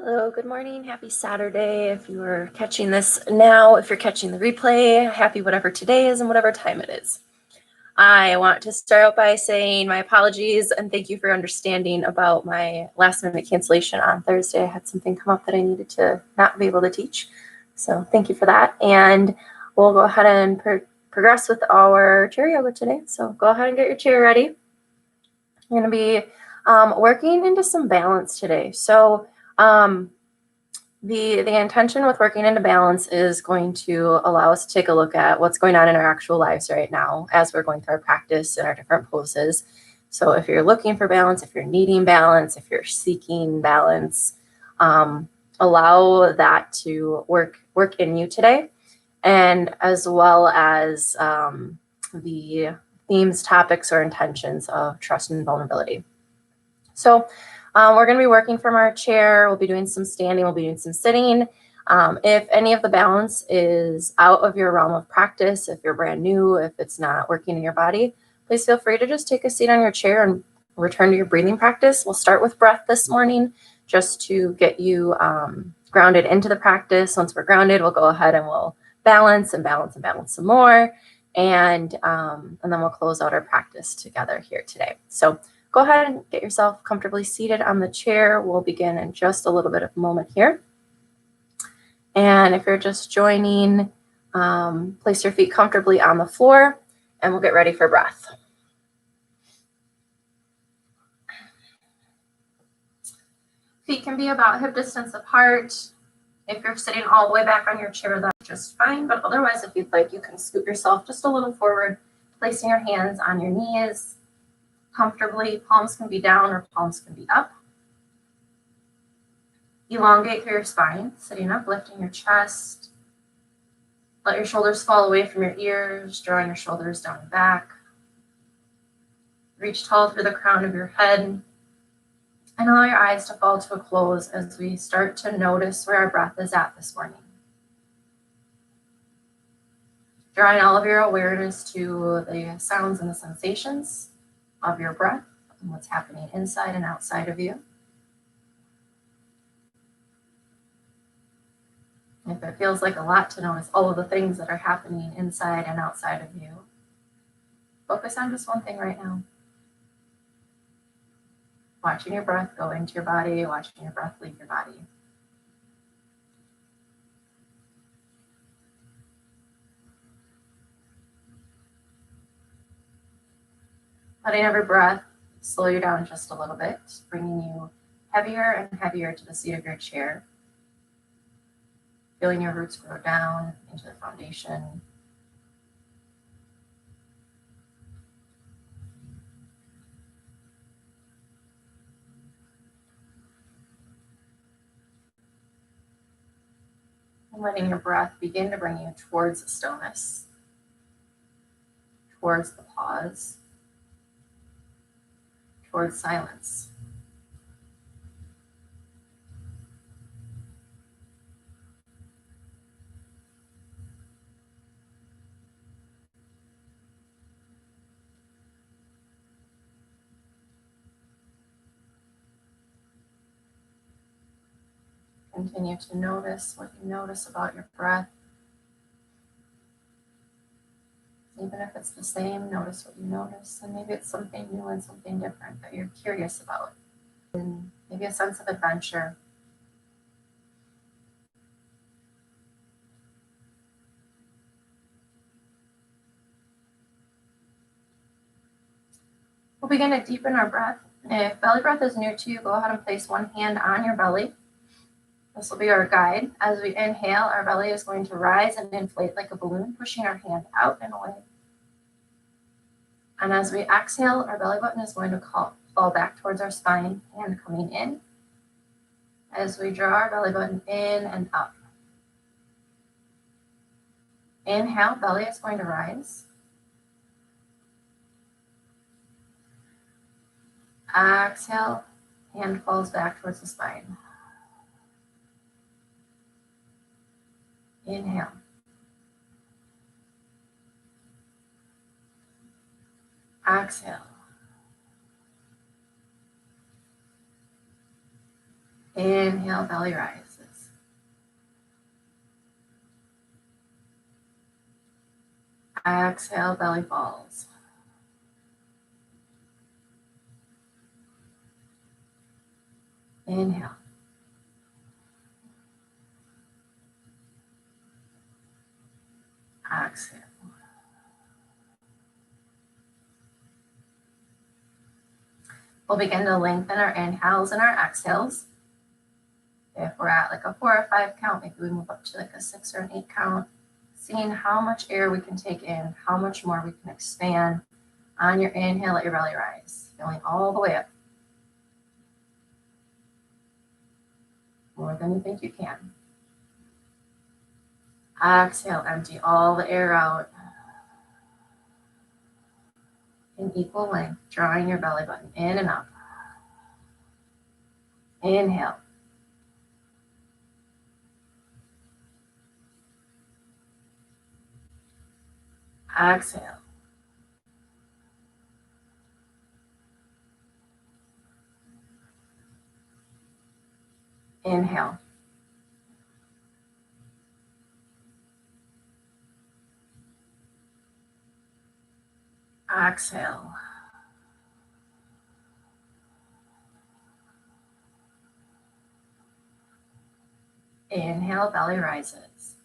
Hello, good morning. Happy Saturday. If you are catching this now, if you're catching the replay, happy whatever today is and whatever time it is. I want to start out by saying my apologies and thank you for understanding about my last minute cancellation on Thursday. I had something come up that I needed to not be able to teach. So thank you for that. And we'll go ahead and progress with our chair yoga today. So go ahead and get your chair ready. We're going to be working into some balance today. So the intention with working into balance is going to allow us to take a look at what's going on in our actual lives right now as we're going through our practice and our different poses. So if you're looking for balance, if you're needing balance, if you're seeking balance, allow that to work in you today, and as well as the themes, topics, or intentions of trust and vulnerability. So we're going to be working from our chair. We'll be doing some standing. We'll be doing some sitting. If any of the balance is out of your realm of practice, if you're brand new, if it's not working in your body, please feel free to just take a seat on your chair and return to your breathing practice. We'll start with breath this morning just to get you grounded into the practice. Once we're grounded, we'll go ahead and we'll balance and balance and balance some more. And then we'll close out our practice together here today. So go ahead and get yourself comfortably seated on the chair. We'll begin in just a little bit of a moment here. And if you're just joining, place your feet comfortably on the floor and we'll get ready for breath. Feet can be about hip distance apart. If you're sitting all the way back on your chair, that's just fine. But otherwise, if you'd like, you can scoot yourself just a little forward, placing your hands on your knees comfortably. Palms can be down or palms can be up. Elongate through your spine, sitting up, lifting your chest. Let your shoulders fall away from your ears, drawing your shoulders down and back. Reach tall through the crown of your head, and allow your eyes to fall to a close as we start to notice where our breath is at this morning. Drawing all of your awareness to the sounds and the sensations of your breath and what's happening inside and outside of you. If it feels like a lot to notice all of the things that are happening inside and outside of you, focus on just one thing right now. Watching your breath go into your body, watching your breath leave your body. Letting every breath slow you down just a little bit, bringing you heavier and heavier to the seat of your chair. Feeling your roots grow down into the foundation. And letting your breath begin to bring you towards stillness, towards the pause, towards silence. Continue to notice what you notice about your breath. Even if it's the same, notice what you notice. And maybe it's something new and something different that you're curious about. And maybe a sense of adventure. We'll begin to deepen our breath. If belly breath is new to you, go ahead and place one hand on your belly. This will be our guide. As we inhale, our belly is going to rise and inflate like a balloon, pushing our hand out and away. And as we exhale, our belly button is going to fall back towards our spine, hand coming in. As we draw our belly button in and up. Inhale, belly is going to rise. Exhale, hand falls back towards the spine. Inhale. Exhale. Inhale, belly rises. Exhale, belly falls. Inhale. Exhale. We'll begin to lengthen our inhales and our exhales. If we're at like a 4 or 5 count, maybe we move up to like a 6 or an 8 count, seeing how much air we can take in, how much more we can expand. On your inhale, let your belly rise, filling all the way up. More than you think you can. Exhale, empty all the air out in equal length, drawing your belly button in and up. Inhale. Exhale. Inhale. Exhale. Inhale, belly rises.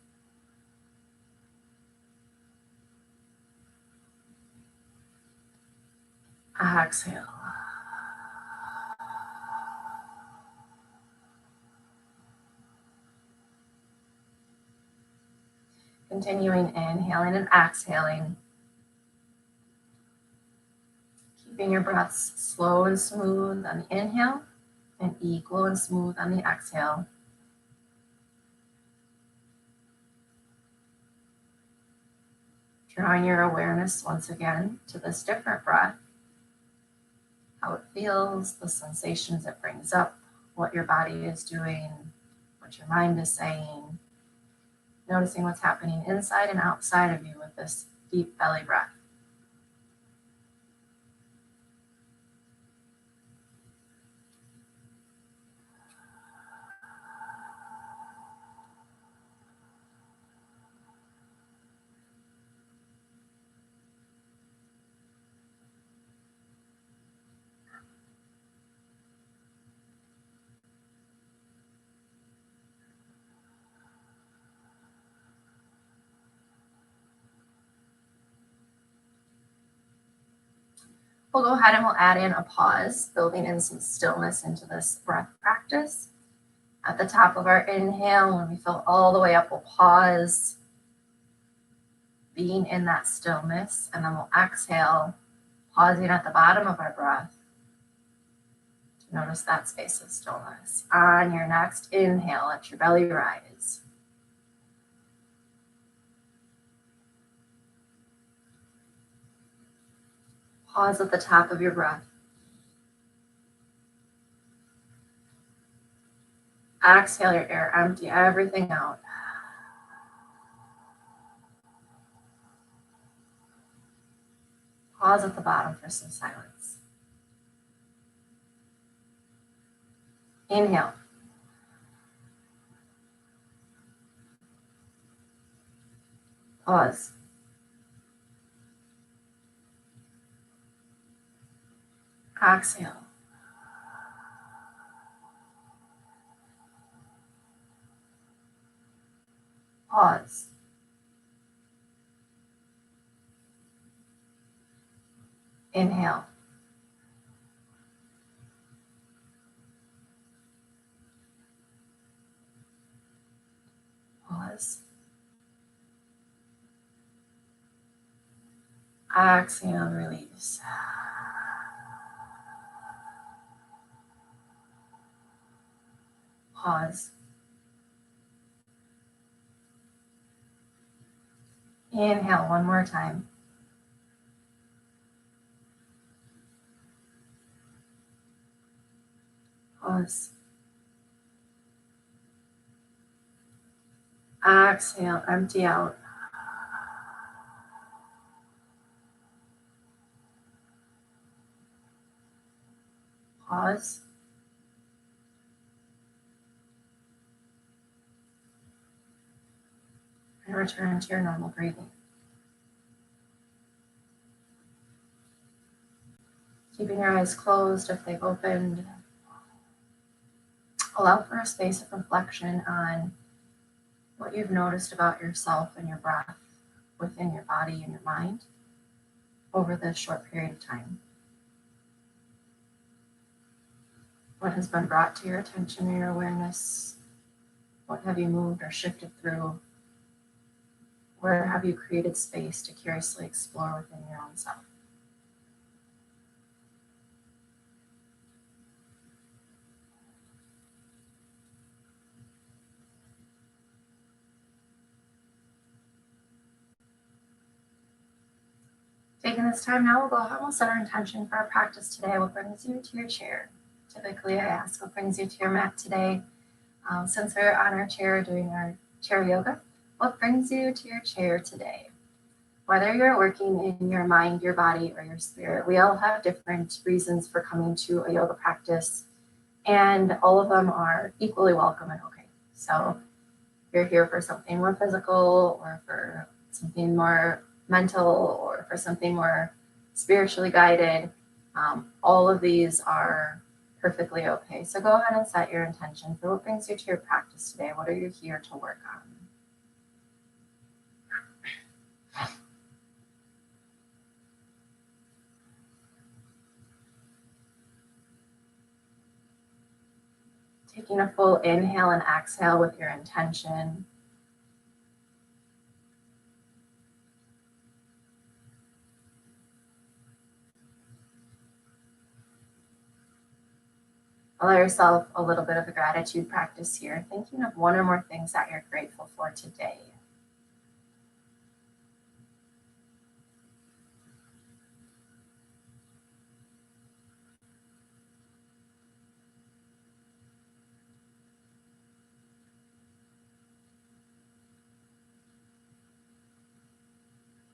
Exhale. Continuing inhaling and exhaling. Keeping your breaths slow and smooth on the inhale and equal and smooth on the exhale. Drawing your awareness once again to this different breath, how it feels, the sensations it brings up, what your body is doing, what your mind is saying, noticing what's happening inside and outside of you with this deep belly breath. We'll go ahead and we'll add in a pause, building in some stillness into this breath practice. At the top of our inhale, when we fill all the way up, we'll pause, being in that stillness, and then we'll exhale, pausing at the bottom of our breath. Notice that space of stillness. On your next inhale, let your belly rise. Pause at the top of your breath. Exhale your air, empty everything out. Pause at the bottom for some silence. Inhale. Pause. Exhale. Pause. Inhale. Pause. Exhale, release. Pause. Inhale one more time. Pause. Exhale, empty out. Pause. return to your normal breathing. Keeping your eyes closed if they've opened. Allow for a space of reflection on what you've noticed about yourself and your breath within your body and your mind over this short period of time. What has been brought to your attention or your awareness? What have you moved or shifted through? Where have you created space to curiously explore within your own self? Taking this time now, we'll go ahead and we'll set our intention for our practice today. What brings you to your chair? Typically, I ask what brings you to your mat today. Since we're on our chair doing our chair yoga, what brings you to your chair today? Whether you're working in your mind, your body, or your spirit, we all have different reasons for coming to a yoga practice, and all of them are equally welcome and okay. So if you're here for something more physical, or for something more mental, or for something more spiritually guided, all of these are perfectly okay. So go ahead and set your intention for what brings you to your practice today. What are you here to work on? Taking a full inhale and exhale with your intention. Allow yourself a little bit of a gratitude practice here, thinking of one or more things that you're grateful for today.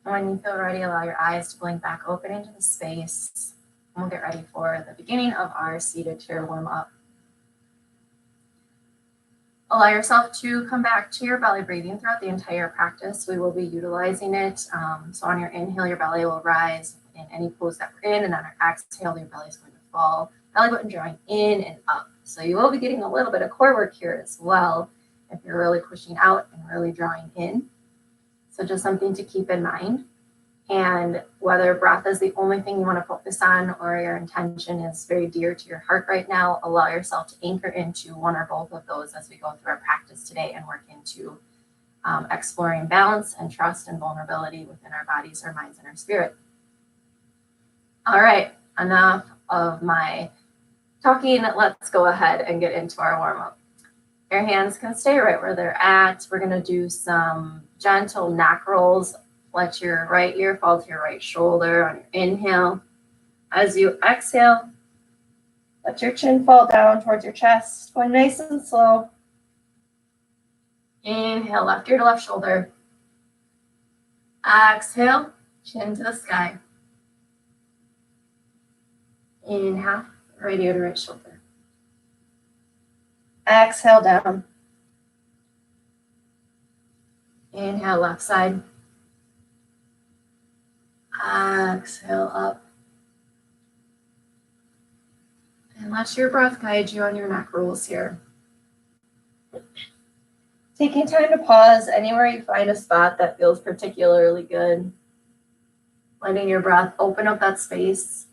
And when you feel ready, allow your eyes to blink back open into the space. And we'll get ready for the beginning of our seated chair warm-up. Allow yourself to come back to your belly breathing throughout the entire practice. We will be utilizing it. So on your inhale, your belly will rise in any pose that we're in, and on our exhale, your belly is going to fall. Belly button drawing in and up. So you will be getting a little bit of core work here as well if you're really pushing out and really drawing in. So just something to keep in mind. And whether breath is the only thing you want to focus on, or your intention is very dear to your heart right now, allow yourself to anchor into one or both of those as we go through our practice today and work into exploring balance and trust and vulnerability within our bodies, our minds, and our spirit. All right, enough of my talking. Let's go ahead and get into our warm-up. Your hands can stay right where they're at. We're going to do some gentle neck rolls. Let your right ear fall to your right shoulder on your inhale. As you exhale, let your chin fall down towards your chest, going nice and slow. Inhale, left ear to left shoulder. Exhale, chin to the sky. Inhale, right ear to right shoulder. Exhale down. Inhale, left side. Exhale up. And let your breath guide you on your neck rolls here. Taking time to pause anywhere you find a spot that feels particularly good. Letting your breath open up that space.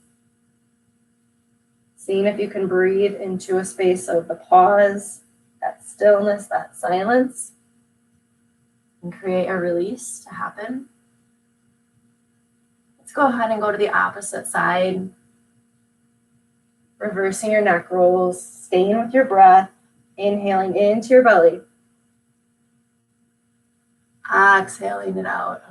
Seeing if you can breathe into a space of the pause, that stillness, that silence, and create a release to happen. Let's go ahead and go to the opposite side. Reversing your neck rolls, staying with your breath, inhaling into your belly. Exhaling it out.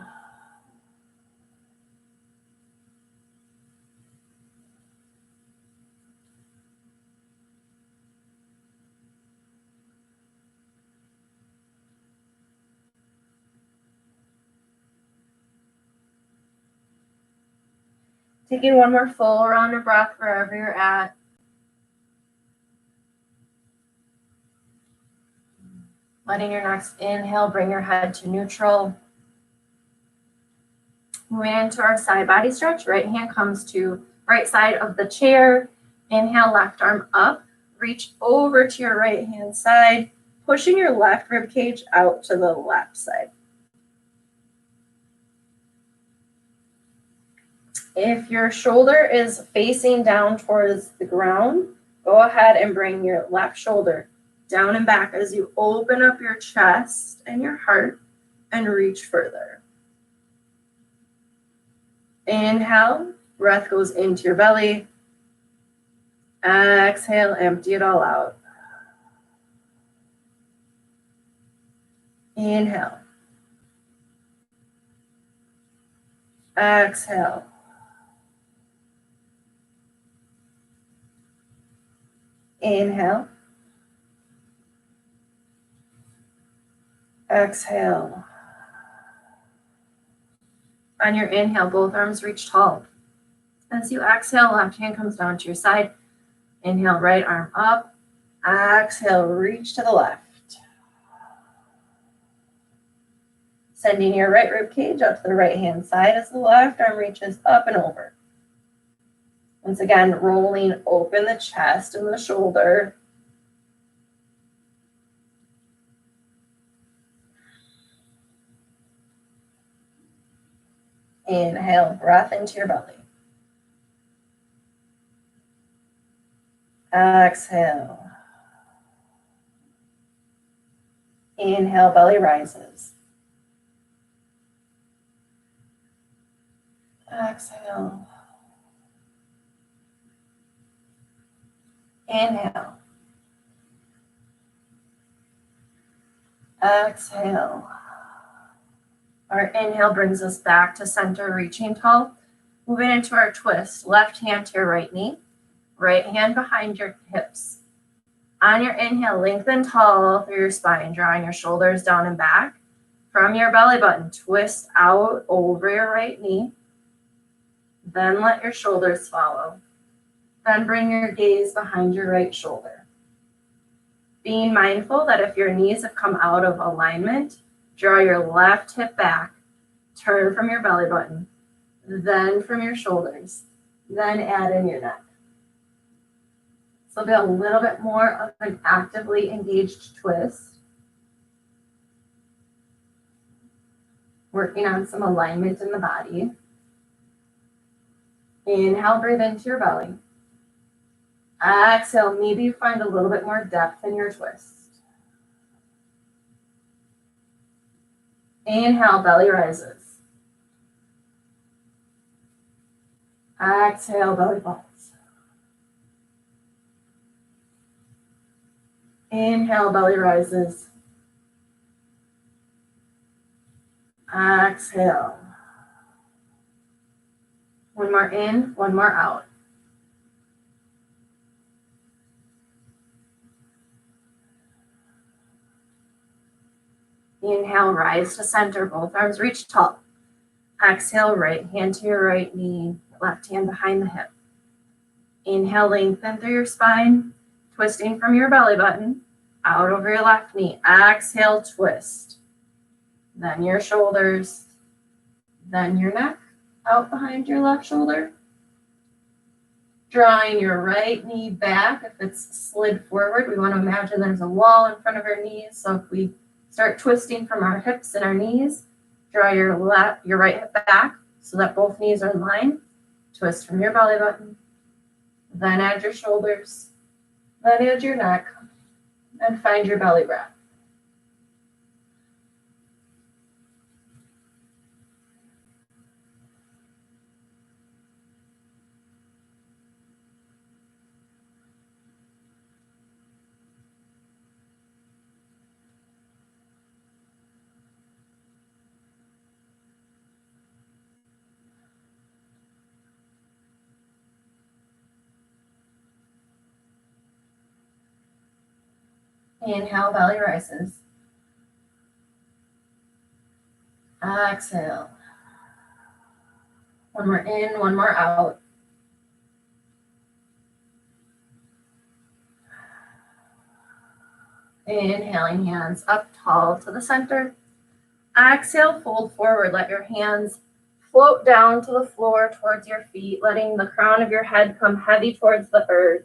Taking one more full round of breath wherever you're at. Letting your next inhale bring your head to neutral. Moving into our side body stretch, right hand comes to right side of the chair. Inhale, left arm up, reach over to your right hand side, pushing your left rib cage out to the left side. If your shoulder is facing down towards the ground, go ahead and bring your left shoulder down and back as you open up your chest and your heart and reach further. Inhale, breath goes into your belly. Exhale, empty it all out. Inhale. Exhale. Inhale. Exhale. On your inhale, both arms reach tall. As you exhale, left hand comes down to your side. Inhale, right arm up. Exhale, reach to the left. Sending your right rib cage up to the right hand side as the left arm reaches up and over. Once again, rolling open the chest and the shoulder. Inhale, breath into your belly. Exhale. Inhale, belly rises. Exhale. Inhale. Exhale. Our inhale brings us back to center, reaching tall. Moving into our twist. Left hand to your right knee. Right hand behind your hips. On your inhale, lengthen tall through your spine, drawing your shoulders down and back. From your belly button, twist out over your right knee. Then let your shoulders follow. Then bring your gaze behind your right shoulder. Being mindful that if your knees have come out of alignment, draw your left hip back, turn from your belly button, then from your shoulders, then add in your neck. So be a little bit more of an actively engaged twist. Working on some alignment in the body. Inhale, breathe into your belly. Exhale, maybe you find a little bit more depth in your twist. Inhale, belly rises. Exhale, belly falls. Inhale, belly rises. Exhale. One more in, one more out. Inhale, rise to center, both arms reach tall. Exhale, right hand to your right knee, left hand behind the hip. Inhale, lengthen through your spine, twisting from your belly button, out over your left knee. Exhale, twist. Then your shoulders, then your neck, out behind your left shoulder. Drawing your right knee back. If it's slid forward, we want to imagine there's a wall in front of our knees. So if we start twisting from our hips and our knees, draw your right hip back so that both knees are in line. Twist from your belly button. Then add your shoulders. Then add your neck. And find your belly breath. Inhale, belly rises. Exhale. One more in, one more out. Inhaling, hands up tall to the center. Exhale, fold forward. Let your hands float down to the floor towards your feet, letting the crown of your head come heavy towards the earth.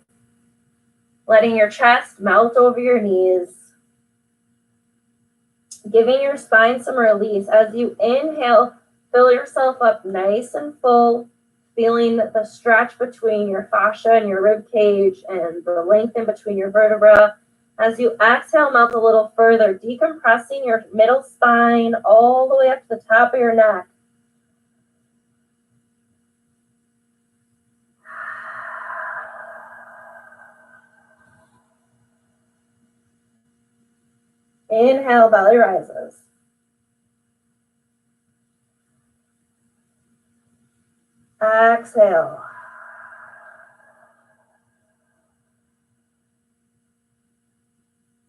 Letting your chest melt over your knees. Giving your spine some release. As you inhale, fill yourself up nice and full, feeling the stretch between your fascia and your rib cage and the length in between your vertebra. As you exhale, melt a little further, decompressing your middle spine all the way up to the top of your neck. Inhale, belly rises. Exhale.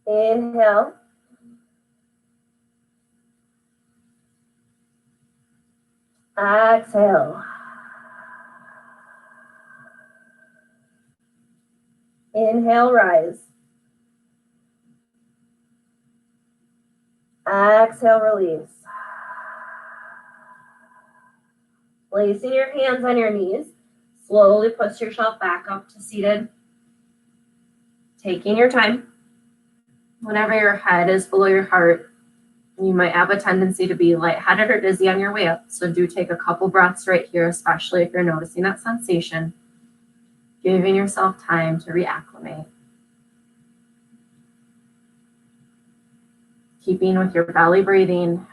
Inhale. Exhale. Inhale, rise. Exhale, release. Placing your hands on your knees, slowly push yourself back up to seated. Taking your time. Whenever your head is below your heart, you might have a tendency to be lightheaded or dizzy on your way up. So do take a couple breaths right here, especially if you're noticing that sensation. Giving yourself time to reacclimate. Keeping with your belly breathing.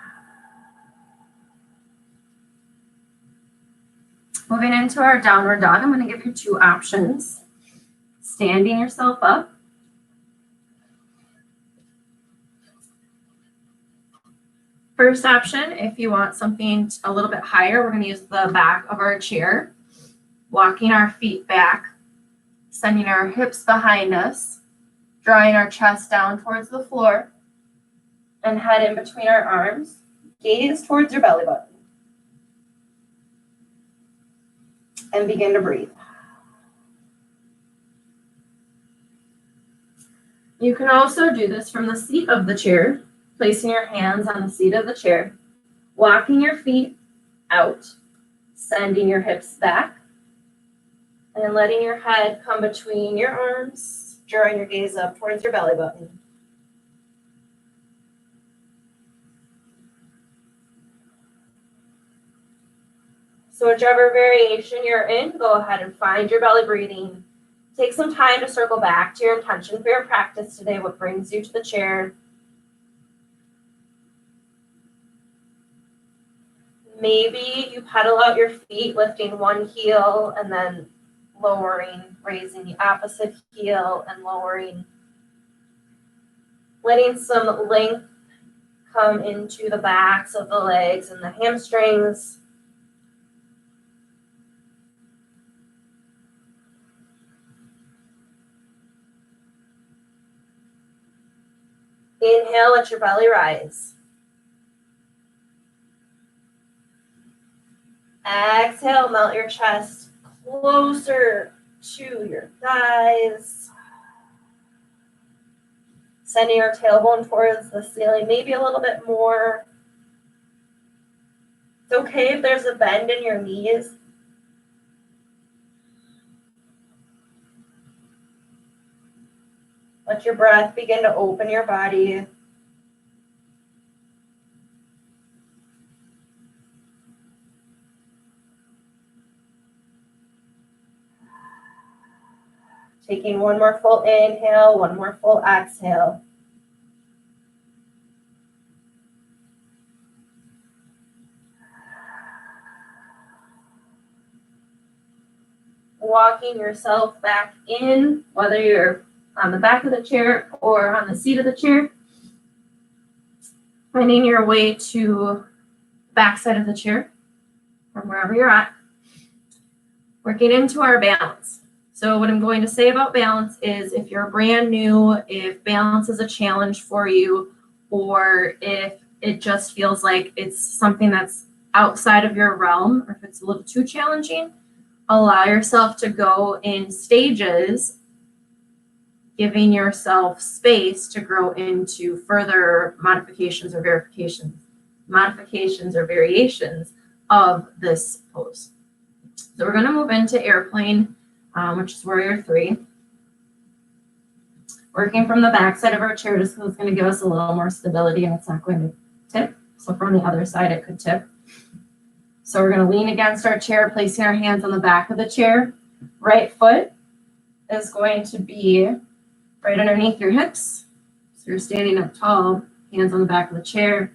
Moving into our downward dog, I'm going to give you two options. Standing yourself up. First option, if you want something a little bit higher, we're going to use the back of our chair. Walking our feet back, sending our hips behind us, drawing our chest down towards the floor, and head in between our arms. Gaze towards your belly button. And begin to breathe. You can also do this from the seat of the chair, placing your hands on the seat of the chair, walking your feet out, sending your hips back, and letting your head come between your arms, drawing your gaze up towards your belly button. So whichever variation you're in, go ahead and find your belly breathing. Take some time to circle back to your intention for your practice today, what brings you to the chair. Maybe you pedal out your feet, lifting one heel and then lowering, raising the opposite heel and lowering. Letting some length come into the backs of the legs and the hamstrings. Inhale, let your belly rise. Exhale, melt your chest closer to your thighs. Sending your tailbone towards the ceiling, maybe a little bit more. It's okay if there's a bend in your knees. Let your breath begin to open your body. Taking one more full inhale, one more full exhale. Walking yourself back in, whether you're on the back of the chair or on the seat of the chair. Finding your way to the back side of the chair from wherever you're at. Working into our balance. So what I'm going to say about balance is if you're brand new, if balance is a challenge for you, or if it just feels like it's something that's outside of your realm, or if it's a little too challenging, allow yourself to go in stages giving yourself space to grow into further modifications or variations of this pose. So we're going to move into airplane, which is warrior 3. Working from the back side of our chair, just because it's going to give us a little more stability and it's not going to tip. So from the other side, it could tip. So we're going to lean against our chair, placing our hands on the back of the chair. Right foot is going to be right underneath your hips. So you're standing up tall, hands on the back of the chair.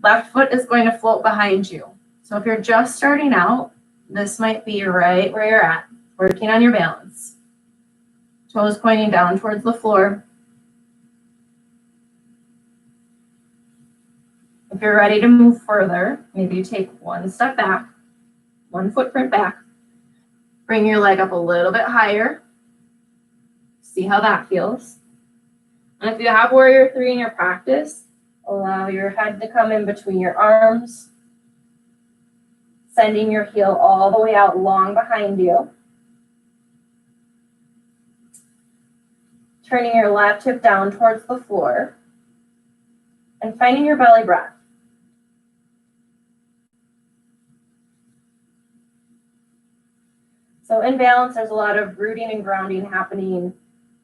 Left foot is going to float behind you. So if you're just starting out, this might be right where you're at, working on your balance. Toes pointing down towards the floor. If you're ready to move further, maybe you take one step back, one footprint back. Bring your leg up a little bit higher. See how that feels. And if you have warrior 3 in your practice, allow your head to come in between your arms, sending your heel all the way out long behind you. Turning your left hip down towards the floor and finding your belly breath. So in balance, there's a lot of rooting and grounding happening.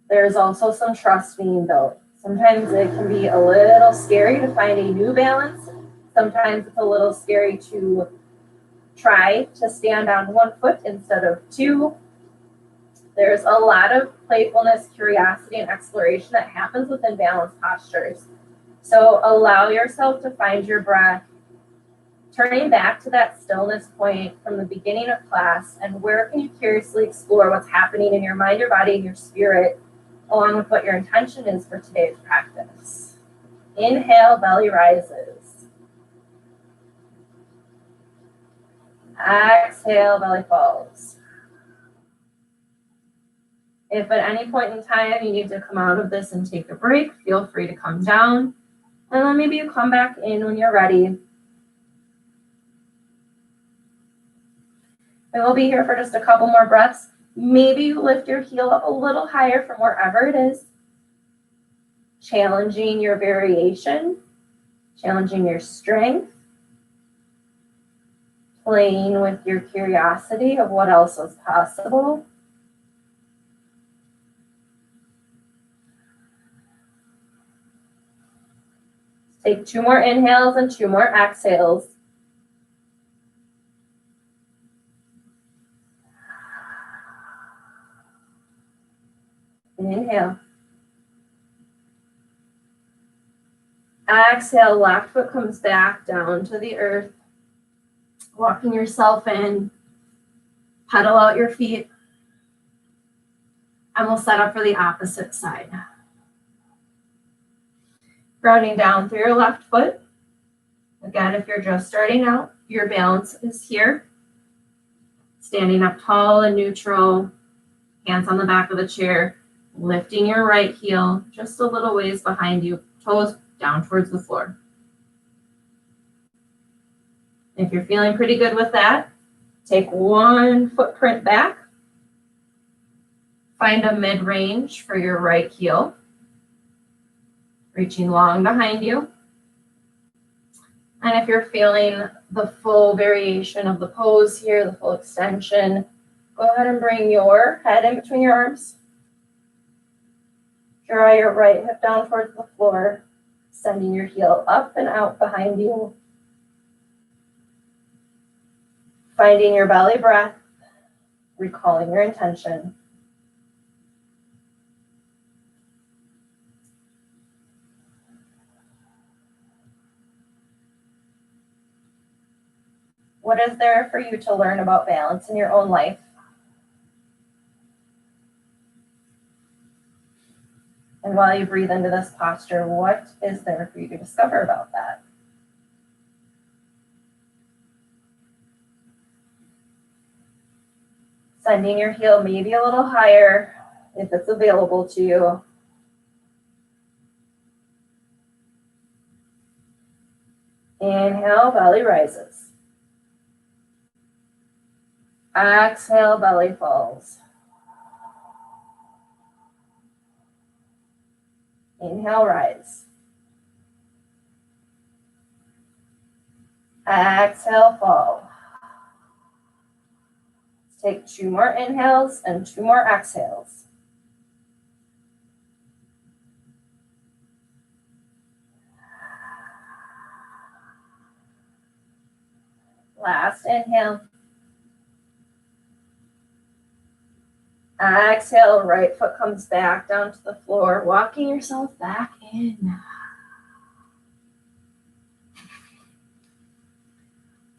There's also some trust being built. Sometimes it can be a little scary to find a new balance. Sometimes it's a little scary to try to stand on one foot instead of two. There's a lot of playfulness, curiosity, and exploration that happens within balanced postures. So allow yourself to find your breath, turning back to that stillness point from the beginning of class, and where can you curiously explore what's happening in your mind, your body, and your spirit, along with what your intention is for today's practice. Inhale, belly rises. Exhale, belly falls. If at any point in time you need to come out of this and take a break, feel free to come down. And then maybe you come back in when you're ready. And we'll be here for just a couple more breaths. Maybe you lift your heel up a little higher from wherever it is. Challenging your variation, challenging your strength, playing with your curiosity of what else is possible. Take 2 more inhales and 2 more exhales. Inhale. Exhale, left foot comes back down to the earth. Walking yourself in. Pedal out your feet. And we'll set up for the opposite side. Grounding down through your left foot. Again, if you're just starting out, your balance is here. Standing up tall and neutral. Hands on the back of the chair. Lifting your right heel just a little ways behind you. Toes down towards the floor. If you're feeling pretty good with that, take 1 footprint back. Find a mid-range for your right heel. Reaching long behind you. And if you're feeling the full variation of the pose here, the full extension, go ahead and bring your head in between your arms. Draw your right hip down towards the floor, sending your heel up and out behind you. Finding your belly breath, recalling your intention. What is there for you to learn about balance in your own life? And while you breathe into this posture, what is there for you to discover about that? Sending your heel maybe a little higher if it's available to you. Inhale, belly rises. Exhale, belly falls. Inhale, rise. Exhale, fall. Let's take 2 more inhales and 2 more exhales. Last inhale. Exhale, right foot comes back down to the floor, walking yourself back in.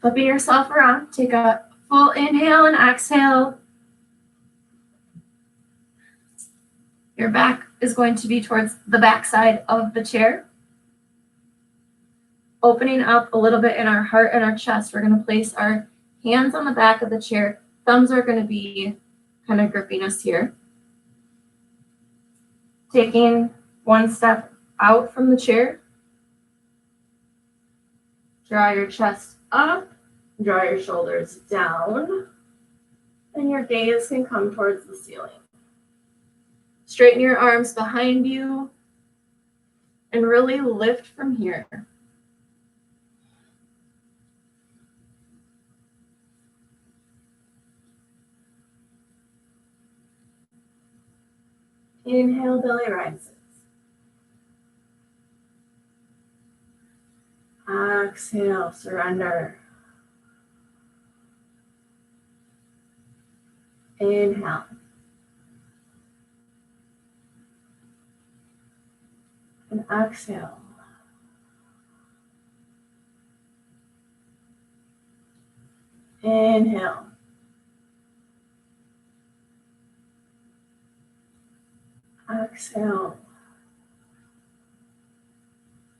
Flipping yourself around, take a full inhale and exhale. Your back is going to be towards the back side of the chair. Opening up a little bit in our heart and our chest, we're going to place our hands on the back of the chair. Thumbs are going to be kind of gripping us here. Taking one step out from the chair. Draw your chest up, draw your shoulders down, and your gaze can come towards the ceiling. Straighten your arms behind you and really lift from here. Inhale, belly rises. Exhale, surrender. Inhale. And exhale. Inhale. Exhale.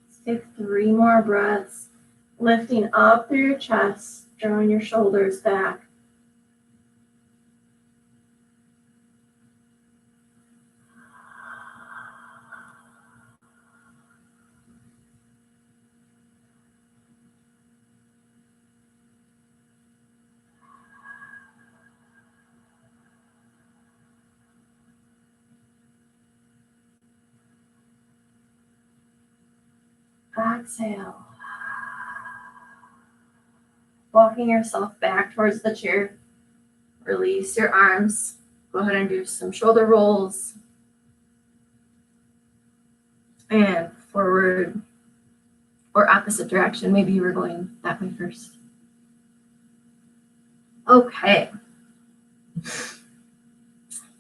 Let's take 3 more breaths, lifting up through your chest, drawing your shoulders back. Exhale. Walking yourself back towards the chair. Release your arms. Go ahead and do some shoulder rolls. And forward or opposite direction. Maybe you were going that way first. Okay.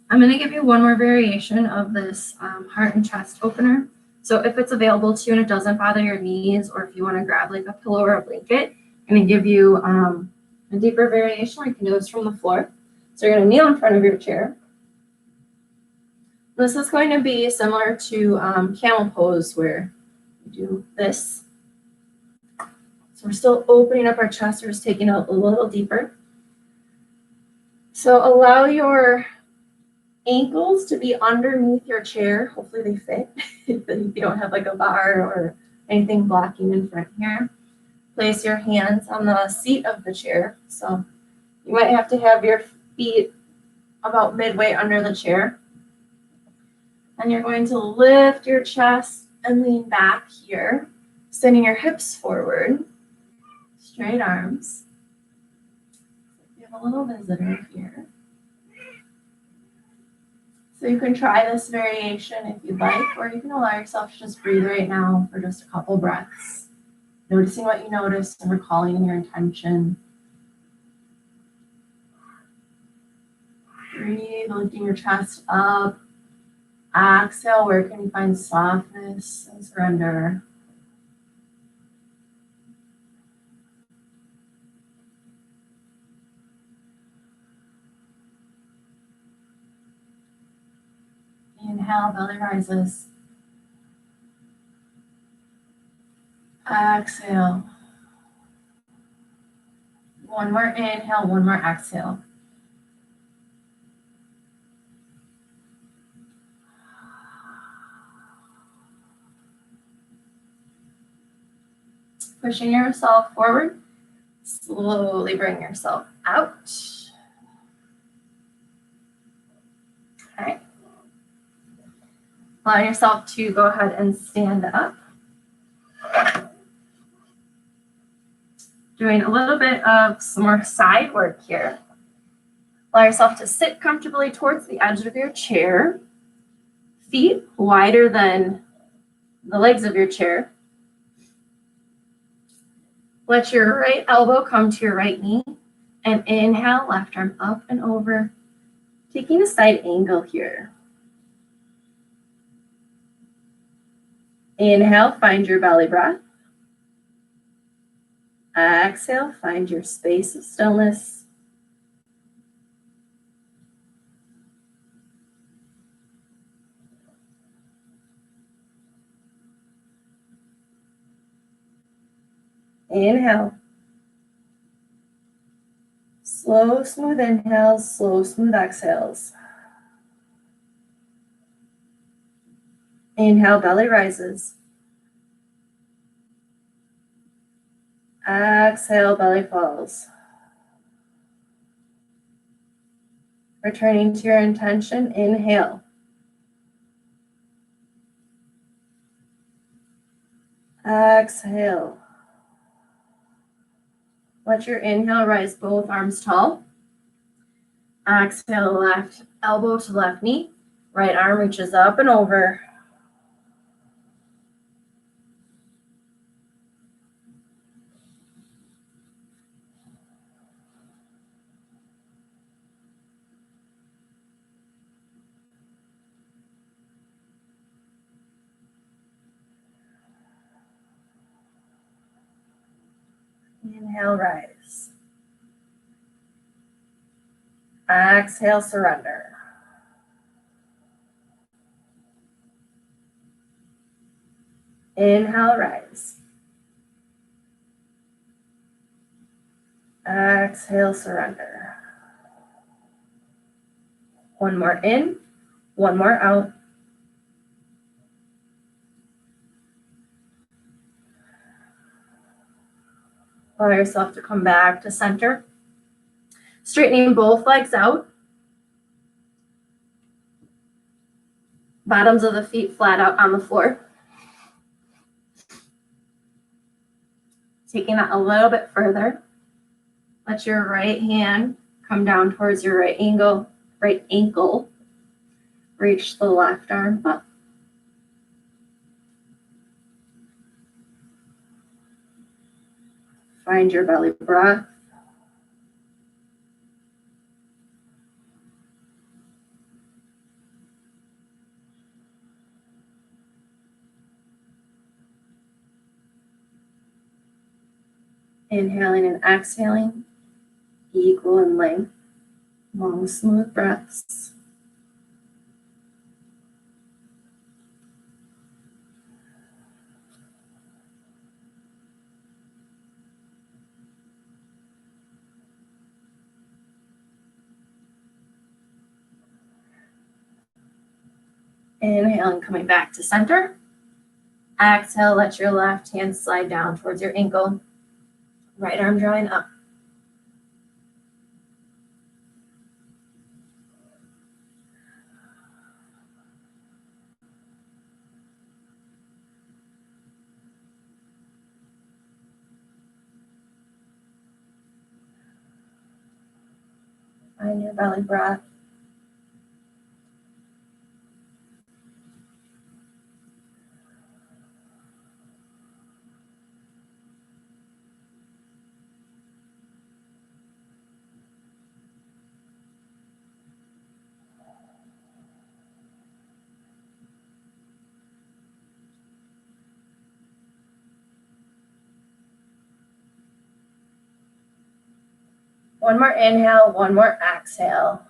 I'm going to give you one more variation of this heart and chest opener. So if it's available to you and it doesn't bother your knees, or if you want to grab like a pillow or a blanket, I'm going to give you a deeper variation. You can do this from the floor. So you're going to kneel in front of your chair. This is going to be similar to camel pose, where you do this. So we're still opening up our chest. We're just taking it a little deeper. So allow your ankles to be underneath your chair. Hopefully they fit. If you don't have like a bar or anything blocking in front here. Place your hands on the seat of the chair. So you might have to have your feet about midway under the chair. And you're going to lift your chest and lean back here, sending your hips forward, straight arms. You have a little visitor here. So you can try this variation if you'd like, or you can allow yourself to just breathe right now for just a couple breaths, noticing what you notice and recalling your intention. Breathe, lifting your chest up. Exhale, where can you find softness and surrender? Inhale, belly rises. Exhale. One more inhale, one more exhale. Pushing yourself forward. Slowly bring yourself out. Okay. Allow yourself to go ahead and stand up. Doing a little bit of some more side work here. Allow yourself to sit comfortably towards the edge of your chair. Feet wider than the legs of your chair. Let your right elbow come to your right knee. And inhale, left arm up and over. Taking a side angle here. Inhale, find your belly breath. Exhale, find your space of stillness. Inhale. Slow, smooth inhales, slow, smooth exhales. Inhale, belly rises. Exhale, belly falls. Returning to your intention, inhale. Exhale. Let your inhale rise both arms tall. Exhale, left elbow to left knee. Right arm reaches up and over. Inhale, rise. Exhale, surrender. Inhale, rise. Exhale, surrender. One more in, one more out. Allow yourself to come back to center. Straightening both legs out. Bottoms of the feet flat out on the floor. Taking that a little bit further. Let your right hand come down towards your right ankle. Reach the left arm up. Find your belly breath. Inhaling and exhaling, equal in length, long, smooth breaths. Inhaling, coming back to center. Exhale, let your left hand slide down towards your ankle. Right arm drawing up. Find your belly breath. One more inhale, one more exhale.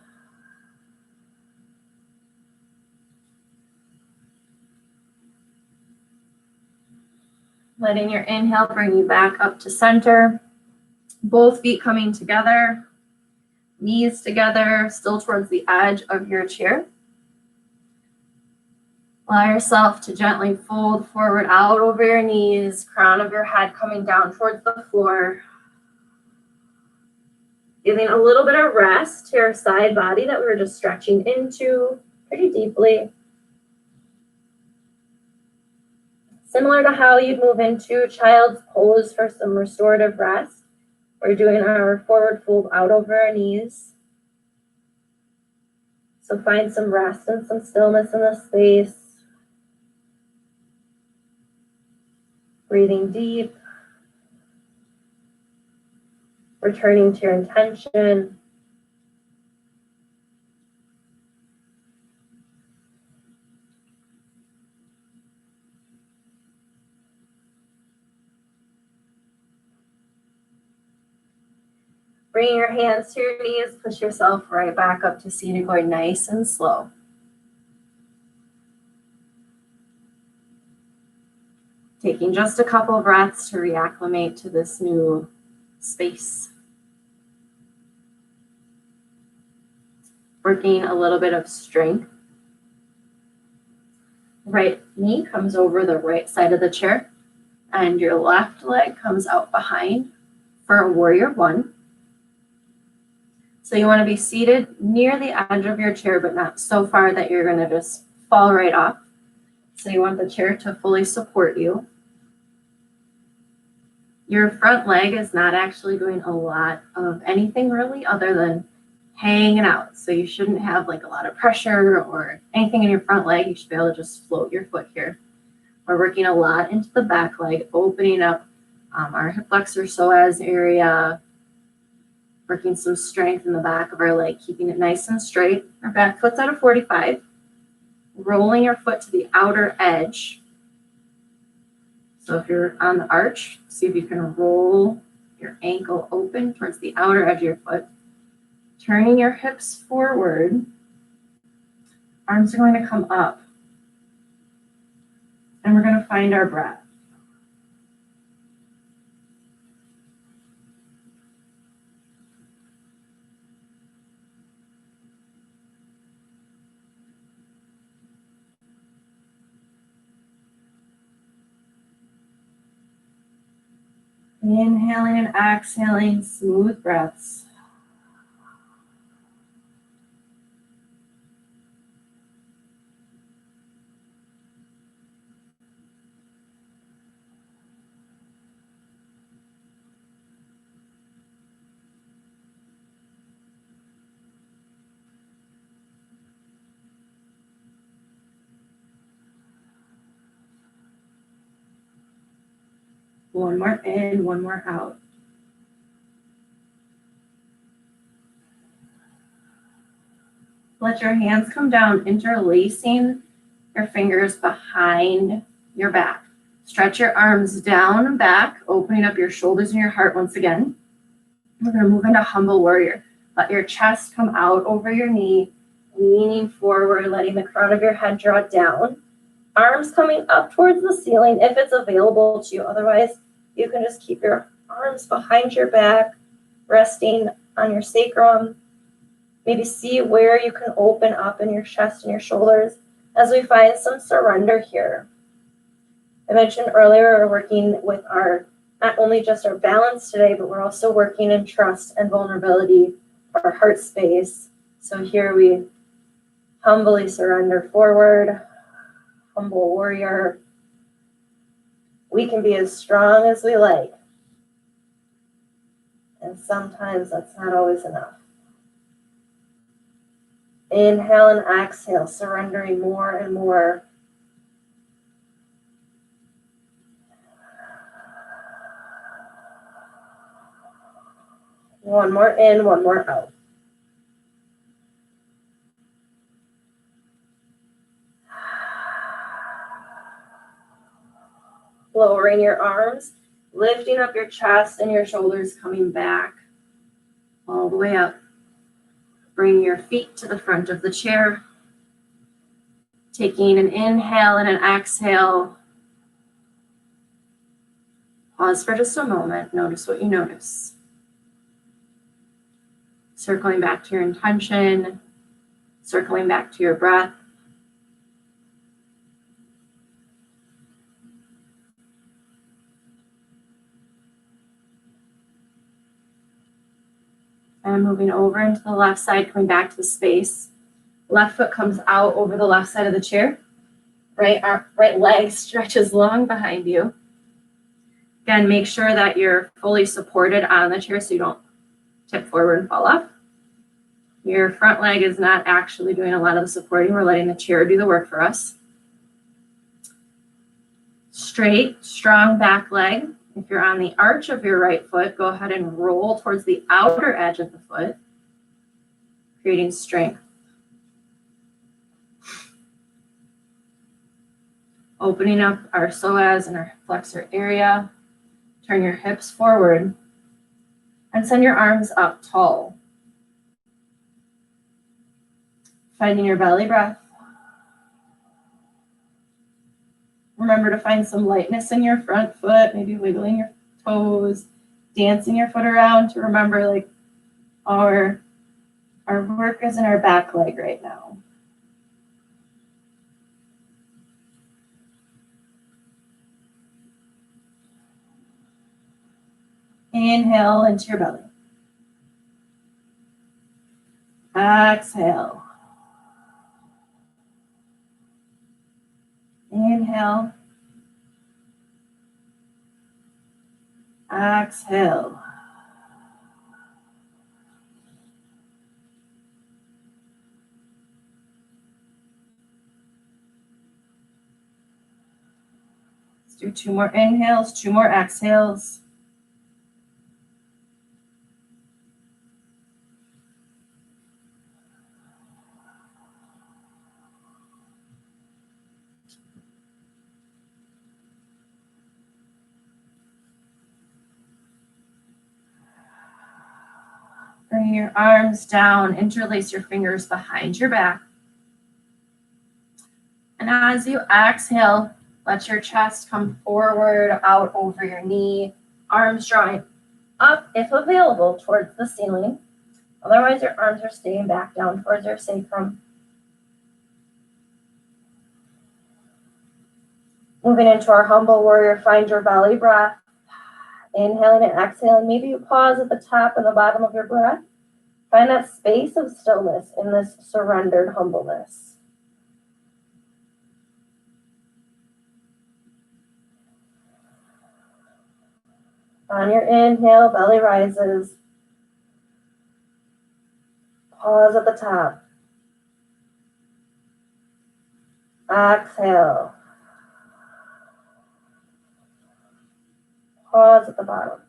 Letting your inhale bring you back up to center. Both feet coming together, knees together, still towards the edge of your chair. Allow yourself to gently fold forward out over your knees, crown of your head coming down towards the floor. Giving a little bit of rest to your side body that we were just stretching into pretty deeply. Similar to how you'd move into child's pose for some restorative rest, we're doing our forward fold out over our knees. So find some rest and some stillness in the space. Breathing deep. Returning to your intention. Bring your hands to your knees, push yourself right back up to seated, going nice and slow. Taking just a couple breaths to reacclimate to this new space. Working a little bit of strength. Right knee comes over the right side of the chair, and your left leg comes out behind for a warrior one. So you want to be seated near the edge of your chair, but not so far that you're going to just fall right off. So you want the chair to fully support you. Your front leg is not actually doing a lot of anything really other than hanging out. So you shouldn't have like a lot of pressure or anything in your front leg. You should be able to just float your foot here. We're working a lot into the back leg, opening up our hip flexor psoas area, working some strength in the back of our leg, keeping it nice and straight. Our back foot's at a 45. Rolling your foot to the outer edge. So if you're on the arch, see if you can roll your ankle open towards the outer edge of your foot. Turning your hips forward. Arms are going to come up. And we're going to find our breath. Inhaling and exhaling, smooth breaths. One more in, one more out. Let your hands come down, interlacing your fingers behind your back. Stretch your arms down and back, opening up your shoulders and your heart once again. We're going to move into humble warrior. Let your chest come out over your knee, leaning forward, letting the crown of your head draw down. Arms coming up towards the ceiling if it's available to you. Otherwise, you can just keep your arms behind your back, resting on your sacrum. Maybe see where you can open up in your chest and your shoulders as we find some surrender here. I mentioned earlier we're working with not only just our balance today, but we're also working in trust and vulnerability for our heart space. So here we humbly surrender forward, humble warrior. We can be as strong as we like. And sometimes that's not always enough. Inhale and exhale, surrendering more and more. One more in, one more out. Lowering your arms, lifting up your chest and your shoulders, coming back all the way up. Bring your feet to the front of the chair. Taking an inhale and an exhale. Pause for just a moment. Notice what you notice. Circling back to your intention. Circling back to your breath. And moving over into the left side, coming back to the space. Left foot comes out over the left side of the chair. right leg stretches long behind you. Again, make sure that you're fully supported on the chair so you don't tip forward and fall off. Your front leg is not actually doing a lot of the supporting. We're letting the chair do the work for us. Straight, strong back leg. If you're on the arch of your right foot, go ahead and roll towards the outer edge of the foot, creating strength. Opening up our psoas and our flexor area. Turn your hips forward and send your arms up tall. Finding your belly breath. Remember to find some lightness in your front foot, maybe wiggling your toes, dancing your foot around to remember like our work is in our back leg right now. Inhale into your belly. Exhale. Inhale. Exhale. Let's do 2 more inhales, 2 more exhales. Bring your arms down, interlace your fingers behind your back. And as you exhale, let your chest come forward, out over your knee, arms drawing up, if available, towards the ceiling. Otherwise, your arms are staying back down towards your sacrum. Moving into our humble warrior, find your belly breath. Inhaling and exhaling. Maybe you pause at the top and the bottom of your breath. Find that space of stillness in this surrendered humbleness. On your inhale, belly rises. Pause at the top. Exhale. Pause at the bottom.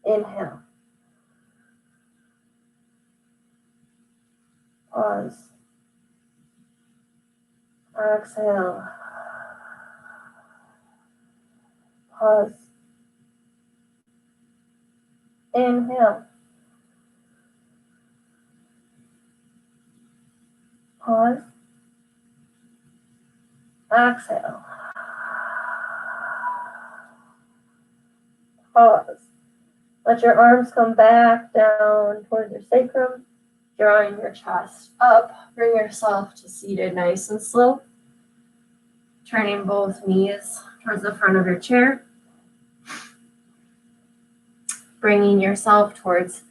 Inhale. Pause. Exhale. Pause. Inhale. Pause. Exhale. Pause. Let your arms come back down towards your sacrum, drawing your chest up. Bring yourself to seated nice and slow. Turning both knees towards the front of your chair. Bringing yourself towards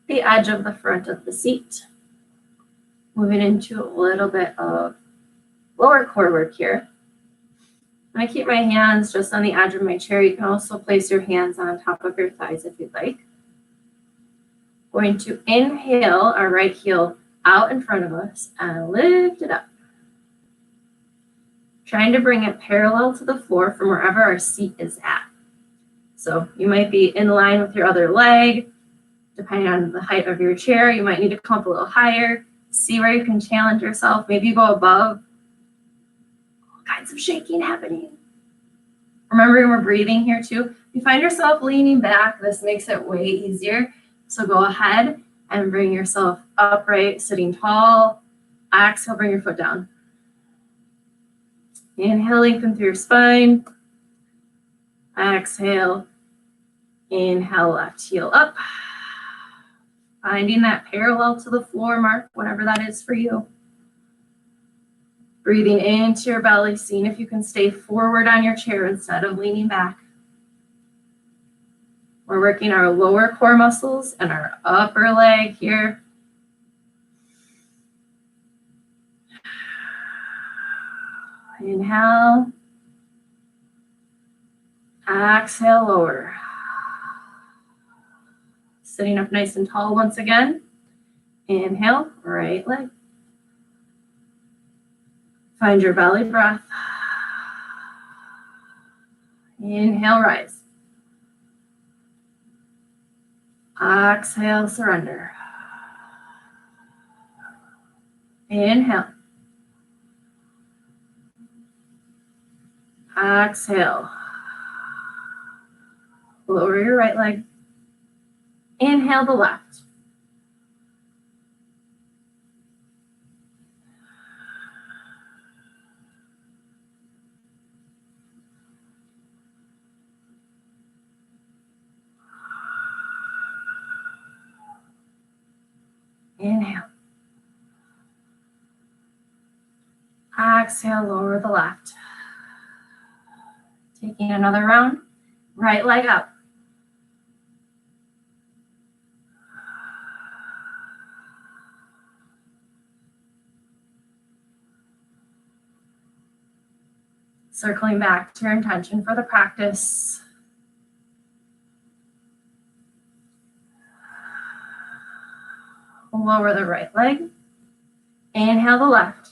the edge of the front of the seat. Moving into a little bit of lower core work here. I keep my hands just on the edge of my chair. You can also place your hands on top of your thighs if you'd like. Going to inhale our right heel out in front of us and lift it up. Trying to bring it parallel to the floor from wherever our seat is at. So you might be in line with your other leg. Depending on the height of your chair, you might need to come up a little higher. See where you can challenge yourself. Maybe you go above. All kinds of shaking happening. Remembering we're breathing here too. If you find yourself leaning back, this makes it way easier. So go ahead and bring yourself upright, sitting tall. Exhale, bring your foot down. Inhale, lengthen through your spine. Exhale. Inhale, left heel up. Finding that parallel to the floor mark, whatever that is for you. Breathing into your belly, seeing if you can stay forward on your chair instead of leaning back. We're working our lower core muscles and our upper leg here. Inhale. Exhale, lower. Sitting up nice and tall once again. Inhale, right leg. Find your belly breath. Inhale, rise. Exhale, surrender. Inhale. Exhale. Lower your right leg. Inhale the left. Inhale. Exhale, lower the left. Taking another round. Right leg up. Circling back to your intention for the practice. Lower the right leg. Inhale the left.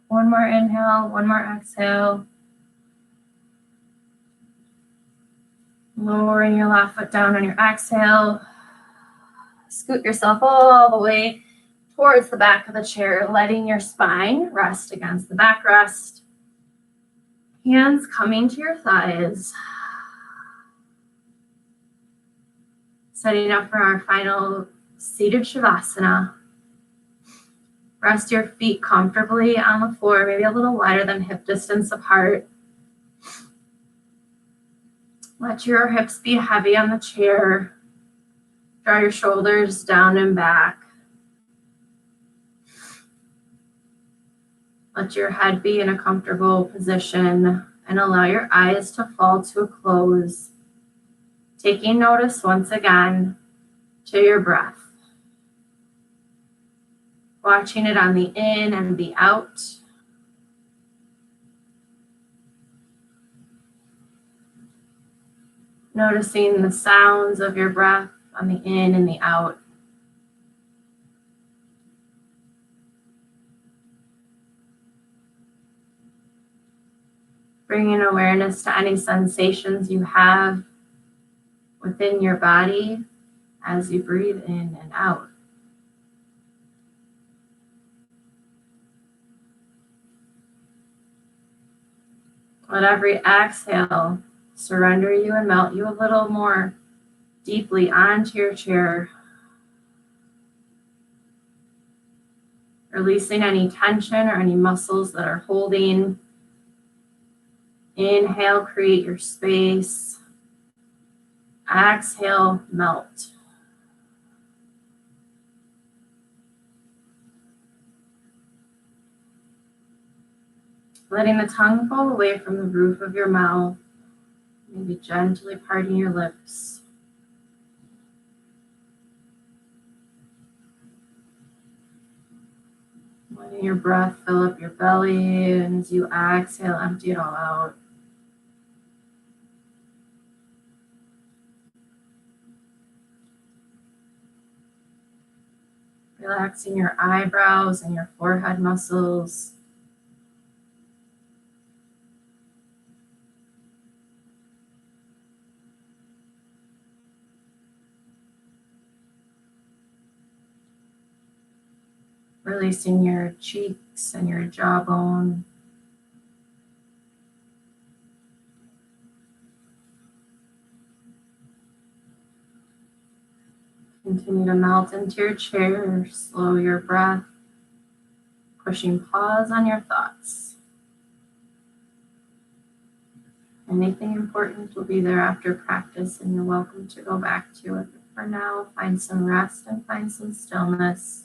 One more inhale, one more exhale. Lowering your left foot down on your exhale. Scoot yourself all the way towards the back of the chair, letting your spine rest against the backrest. Hands coming to your thighs. Setting up for our final seated Shavasana. Rest your feet comfortably on the floor, maybe a little wider than hip distance apart. Let your hips be heavy on the chair. Draw your shoulders down and back. Let your head be in a comfortable position and allow your eyes to fall to a close. Taking notice once again to your breath. Watching it on the in and the out. Noticing the sounds of your breath on the in and the out. Bringing awareness to any sensations you have within your body as you breathe in and out. Let every exhale surrender you and melt you a little more deeply onto your chair. Releasing any tension or any muscles that are holding. Inhale, create your space. Exhale, melt. Letting the tongue fall away from the roof of your mouth. Maybe gently parting your lips. Letting your breath fill up your belly, and as you exhale, empty it all out. Relaxing your eyebrows and your forehead muscles. Releasing your cheeks and your jawbone. Continue to melt into your chair. Slow your breath. Pushing pause on your thoughts. Anything important will be there after practice, and you're welcome to go back to it. But for now, find some rest and find some stillness.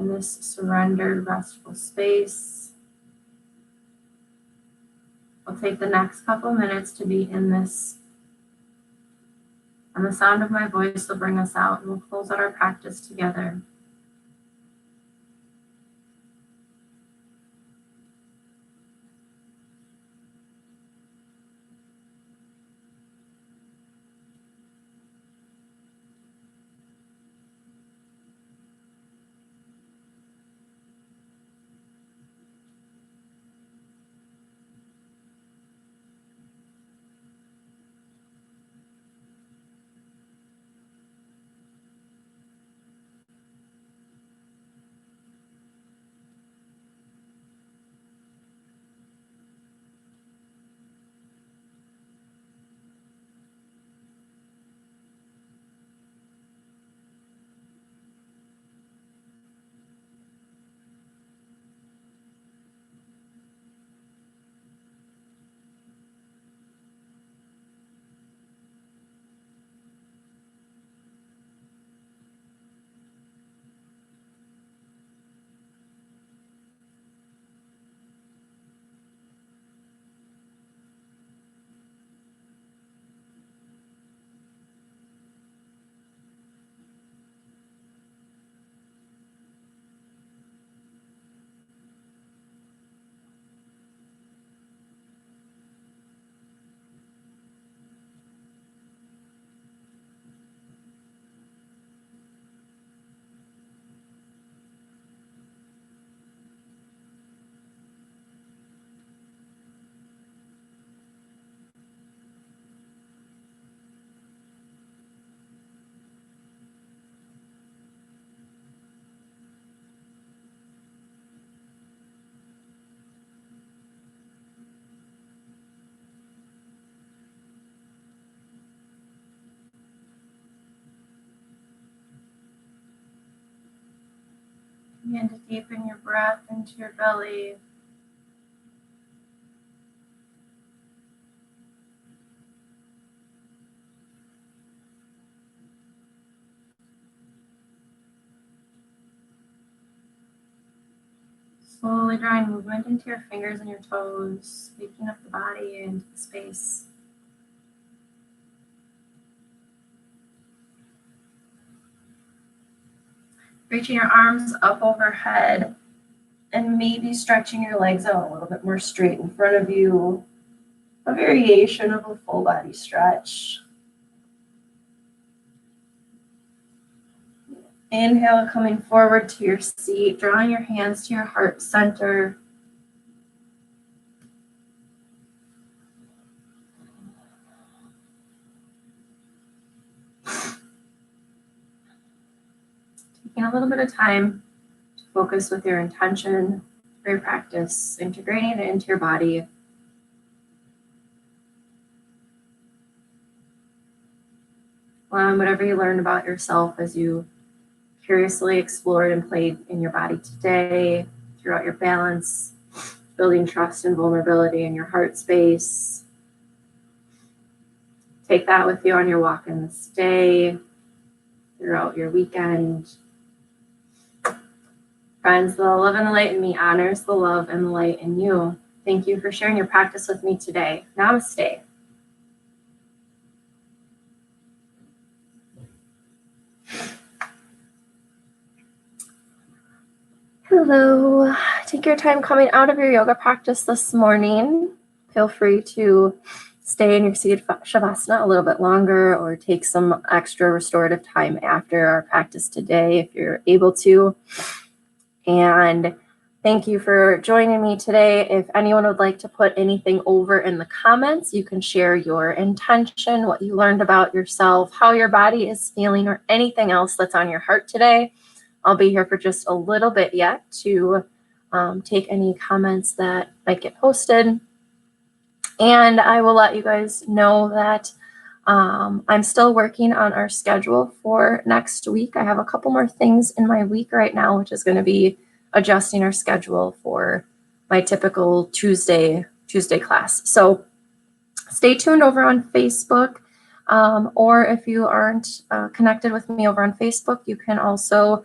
in this surrendered, restful space. We'll take the next couple minutes to be in this, and the sound of my voice will bring us out, and we'll close out our practice together. Begin to deepen your breath into your belly. Slowly drawing movement into your fingers and your toes, waking up the body into the space. Reaching your arms up overhead and maybe stretching your legs out a little bit more straight in front of you. A variation of a full body stretch. Inhale, coming forward to your seat, drawing your hands to your heart center. Taking a little bit of time to focus with your intention for your practice, integrating it into your body. Allowing whatever you learned about yourself as you curiously explored and played in your body today, throughout your balance, building trust and vulnerability in your heart space. Take that with you on your walk in this day, throughout your weekend. Friends, the love and the light in me honors the love and the light in you. Thank you for sharing your practice with me today. Namaste. Hello. Take your time coming out of your yoga practice this morning. Feel free to stay in your seated shavasana a little bit longer or take some extra restorative time after our practice today if you're able to. And thank you for joining me today. If anyone would like to put anything over in the comments, you can share your intention, what you learned about yourself, how your body is feeling, or anything else that's on your heart today. I'll be here for just a little bit yet to take any comments that might get posted. And I will let you guys know that I'm still working on our schedule for next week. I have a couple more things in my week right now, which is going to be adjusting our schedule for my typical Tuesday class. So stay tuned over on Facebook. Or if you aren't connected with me over on Facebook, you can also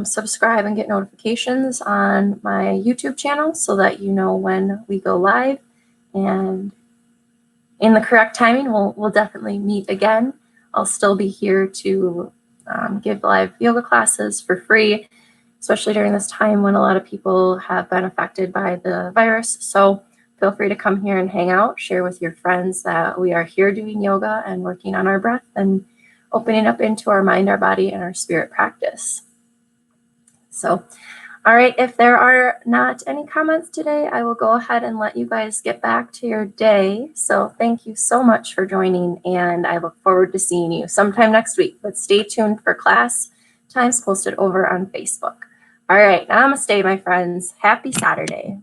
subscribe and get notifications on my YouTube channel so that you know when we go live. And in the correct timing, we'll definitely meet again. I'll still be here to give live yoga classes for free, especially during this time when a lot of people have been affected by the virus. So feel free to come here and hang out, share with your friends that we are here doing yoga and working on our breath and opening up into our mind, our body, and our spirit practice. So, all right, if there are not any comments today, I will go ahead and let you guys get back to your day. So thank you so much for joining, and I look forward to seeing you sometime next week. But stay tuned for class times posted over on Facebook. All right, namaste, my friends. Happy Saturday.